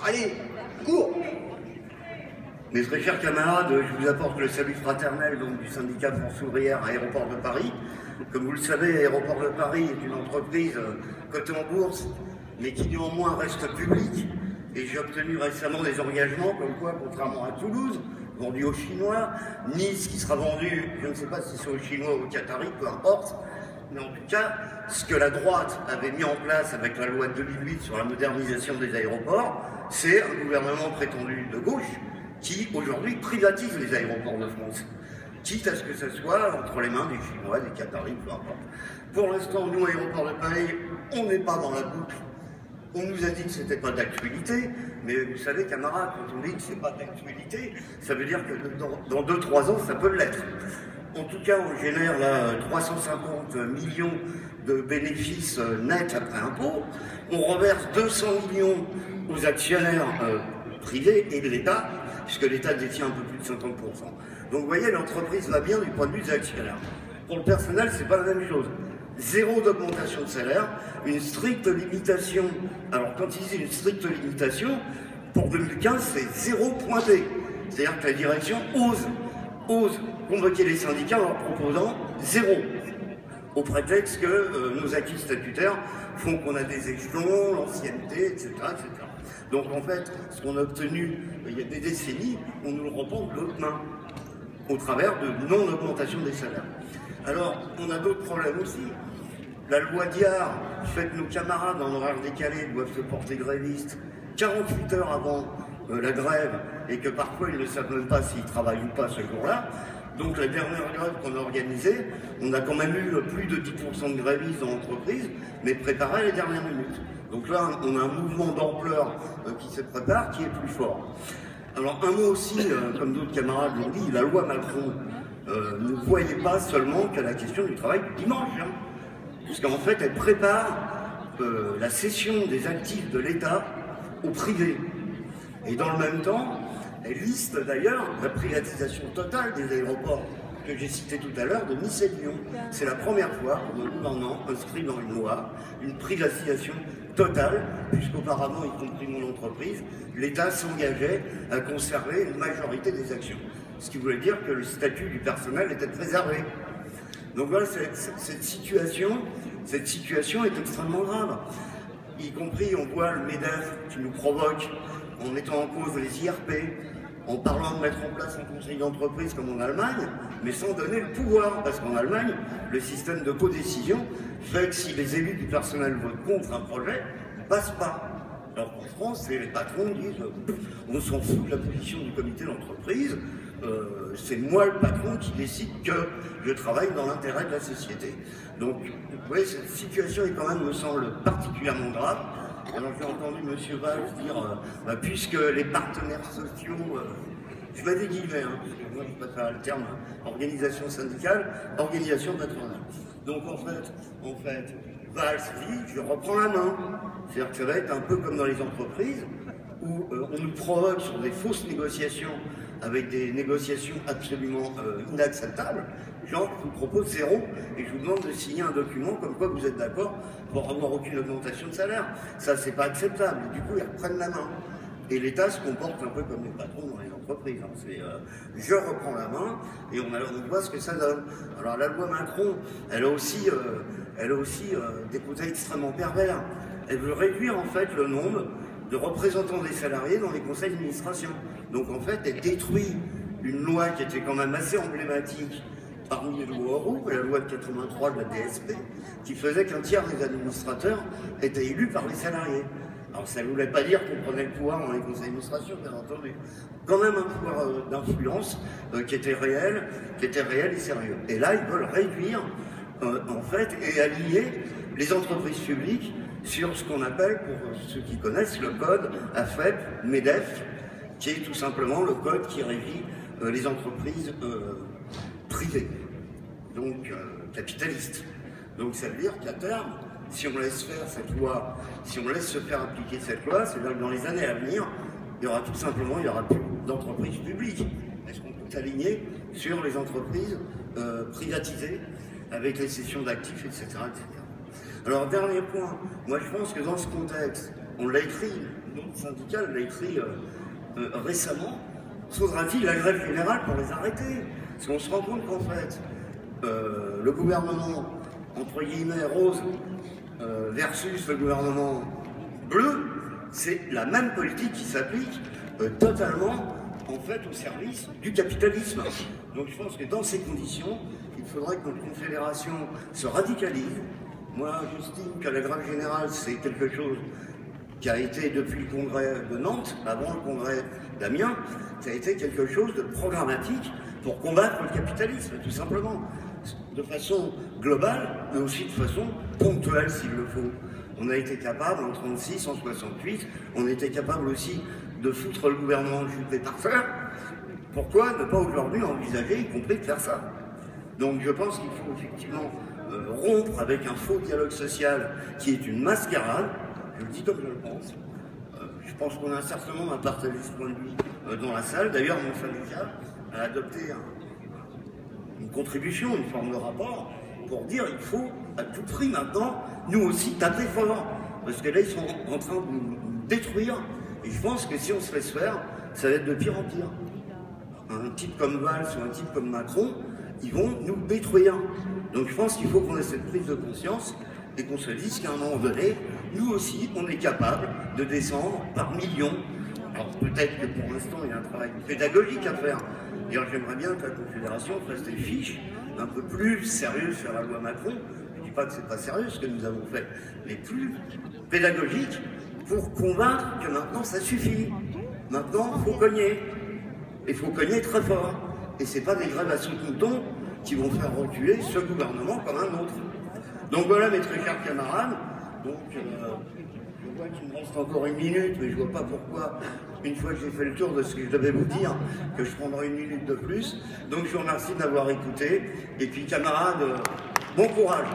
Allez, cours! Mes très chers camarades, je vous apporte le salut fraternel donc, du syndicat France Ouvrière à Aéroport de Paris. Comme vous le savez, Aéroport de Paris est une entreprise cotée en bourse, mais qui néanmoins reste publique. Et j'ai obtenu récemment des engagements comme quoi, contrairement à Toulouse, vendu aux Chinois, Nice qui sera vendu, je ne sais pas si c'est aux Chinois ou aux Qataris, peu importe, mais en tout cas, ce que la droite avait mis en place avec la loi de 2008 sur la modernisation des aéroports, c'est un gouvernement prétendu de gauche qui aujourd'hui privatise les aéroports de France, quitte à ce que ce soit entre les mains des Chinois, des Qataris, peu importe. Pour l'instant, nous, Aéroport de Paris, on n'est pas dans la boucle. On nous a dit que ce n'était pas d'actualité, mais vous savez, camarades, quand on dit que ce n'est pas d'actualité, ça veut dire que dans 2-3 ans, ça peut l'être. En tout cas, on génère là 350 millions de bénéfices nets après impôt. On reverse 200 millions aux actionnaires privés et de l'État, puisque l'État détient un peu plus de 50%. Donc vous voyez, l'entreprise va bien du point de vue des actionnaires. Pour le personnel, c'est pas la même chose. Zéro d'augmentation de salaire, une stricte limitation. Alors quand ils disent une stricte limitation, pour 2015, c'est zéro pointé. C'est-à-dire que la direction ose convoquer les syndicats en leur proposant zéro, au prétexte que nos acquis statutaires font qu'on a des échelons, l'ancienneté, etc., etc. Donc en fait, ce qu'on a obtenu il y a des décennies, on nous le reprend de l'autre main, au travers de non-augmentation des salaires. Alors, on a d'autres problèmes aussi. La loi Diard fait que nos camarades en horaire décalé doivent se porter grévistes 48 heures avant la grève et que parfois ils ne savent même pas s'ils travaillent ou pas ce jour-là. Donc la dernière grève qu'on a organisée, on a quand même eu plus de 10% de grévistes dans l'entreprise, mais préparés à les dernières minutes. Donc là, on a un mouvement d'ampleur qui se prépare, qui est plus fort. Alors un mot aussi, comme d'autres camarades l'ont dit, la loi Macron ne voyait pas seulement que la question du travail du dimanche, hein, puisqu'en fait elle prépare la cession des actifs de l'État au privé. Et dans le même temps, elle liste d'ailleurs la privatisation totale des aéroports que j'ai cité tout à l'heure de Nice et Lyon. C'est la première fois où le gouvernement inscrit dans une loi une privatisation totale, puisqu'auparavant, y compris mon entreprise, l'État s'engageait à conserver une majorité des actions. Ce qui voulait dire que le statut du personnel était préservé. Donc voilà, cette situation est extrêmement grave. Y compris, on voit le MEDEF qui nous provoque en mettant en cause les IRP, en parlant de mettre en place un conseil d'entreprise comme en Allemagne, mais sans donner le pouvoir, parce qu'en Allemagne, le système de codécision fait que si les élus du personnel votent contre un projet, il ne passe pas. Alors qu'en France, les patrons disent on s'en fout de la position du comité d'entreprise, c'est moi le patron qui décide que je travaille dans l'intérêt de la société. Donc, vous voyez, cette situation est quand même, me semble, particulièrement grave. Alors j'ai entendu M. Valls dire, puisque les partenaires sociaux, je mets des guillemets, hein, parce que moi je préfère le terme organisation syndicale, organisation patronale. Donc en fait, Valls dit, je reprends la main. C'est-à-dire que ça va être un peu comme dans les entreprises, où on nous provoque sur des fausses négociations, avec des négociations absolument inacceptables. Genre, je vous propose zéro et je vous demande de signer un document comme quoi vous êtes d'accord pour avoir aucune augmentation de salaire. Ça, c'est pas acceptable. Du coup, ils reprennent la main. Et l'État se comporte un peu comme les patrons dans les entreprises. Hein. C'est je reprends la main et on voit ce que ça donne. Alors la loi Macron, elle a aussi des côtés extrêmement pervers. Elle veut réduire en fait le nombre de représentants des salariés dans les conseils d'administration. Donc en fait, elle détruit une loi qui était quand même assez emblématique parmi les lois Auroux, la loi de 83 de la DSP, qui faisait qu'un tiers des administrateurs étaient élus par les salariés. Alors ça ne voulait pas dire qu'on prenait le pouvoir dans les conseils d'administration, bien entendu. Quand même un pouvoir d'influence qui était réel et sérieux. Et là, ils veulent réduire, en fait, et aligner les entreprises publiques sur ce qu'on appelle, pour ceux qui connaissent, le code AFEP-MEDEF, qui est tout simplement le code qui régit les entreprises privées, donc capitalistes. Donc ça veut dire qu'à terme, si on laisse faire cette loi, si on laisse se faire appliquer cette loi, c'est-à-dire que dans les années à venir, il y aura tout simplement, il n'y aura plus d'entreprises publiques. Est-ce qu'on peut aligner sur les entreprises privatisées avec les cessions d'actifs, etc., etc. Alors, dernier point, moi je pense que dans ce contexte, on l'a écrit notre syndicat l'a écrit récemment. Faudra-t-il la grève générale pour les arrêter? Parce qu'on se rend compte qu'en fait, le gouvernement, entre guillemets, rose, versus le gouvernement bleu, c'est la même politique qui s'applique totalement, en fait, au service du capitalisme. Donc je pense que dans ces conditions, il faudrait que notre confédération se radicalise. Moi, j'estime que la grève générale, c'est quelque chose qui a été, depuis le congrès de Nantes, avant le congrès d'Amiens, qui a été quelque chose de programmatique pour combattre le capitalisme, tout simplement. De façon globale, mais aussi de façon ponctuelle, s'il le faut. On a été capable, en 1936, en 1968, on était capable aussi de foutre le gouvernement juppé par terre. Pourquoi ne pas aujourd'hui envisager, y compris de faire ça? Donc je pense qu'il faut effectivement rompre avec un faux dialogue social qui est une mascarade. Je le dis comme je le pense. Je pense qu'on a un certain nombre à partager ce point de vue dans la salle. D'ailleurs, mon syndicat a adopté une contribution, une forme de rapport, pour dire qu'il faut à tout prix maintenant, nous aussi, taper fort. Parce que là, ils sont en train de nous détruire. Et je pense que si on se laisse faire, ça va être de pire en pire. Un type comme Valls ou un type comme Macron, ils vont nous détruire. Donc je pense qu'il faut qu'on ait cette prise de conscience et qu'on se dise qu'à un moment donné, nous aussi, on est capable de descendre par millions. Alors peut-être que pour l'instant, il y a un travail pédagogique à faire. D'ailleurs, j'aimerais bien que la Confédération fasse des fiches un peu plus sérieuses sur la loi Macron. Je ne dis pas que c'est pas sérieux ce que nous avons fait, mais plus pédagogique pour convaincre que maintenant, ça suffit. Maintenant, il faut cogner. Il faut cogner très fort. Et ce n'est pas des grèves à sous-mouton qui vont faire reculer ce gouvernement comme un autre. Donc voilà, mes très chers camarades. Donc, je vois qu'il me reste encore une minute, mais je ne vois pas pourquoi, une fois que j'ai fait le tour de ce que je devais vous dire, que je prendrai une minute de plus. Donc je vous remercie d'avoir écouté. Et puis camarades, bon courage.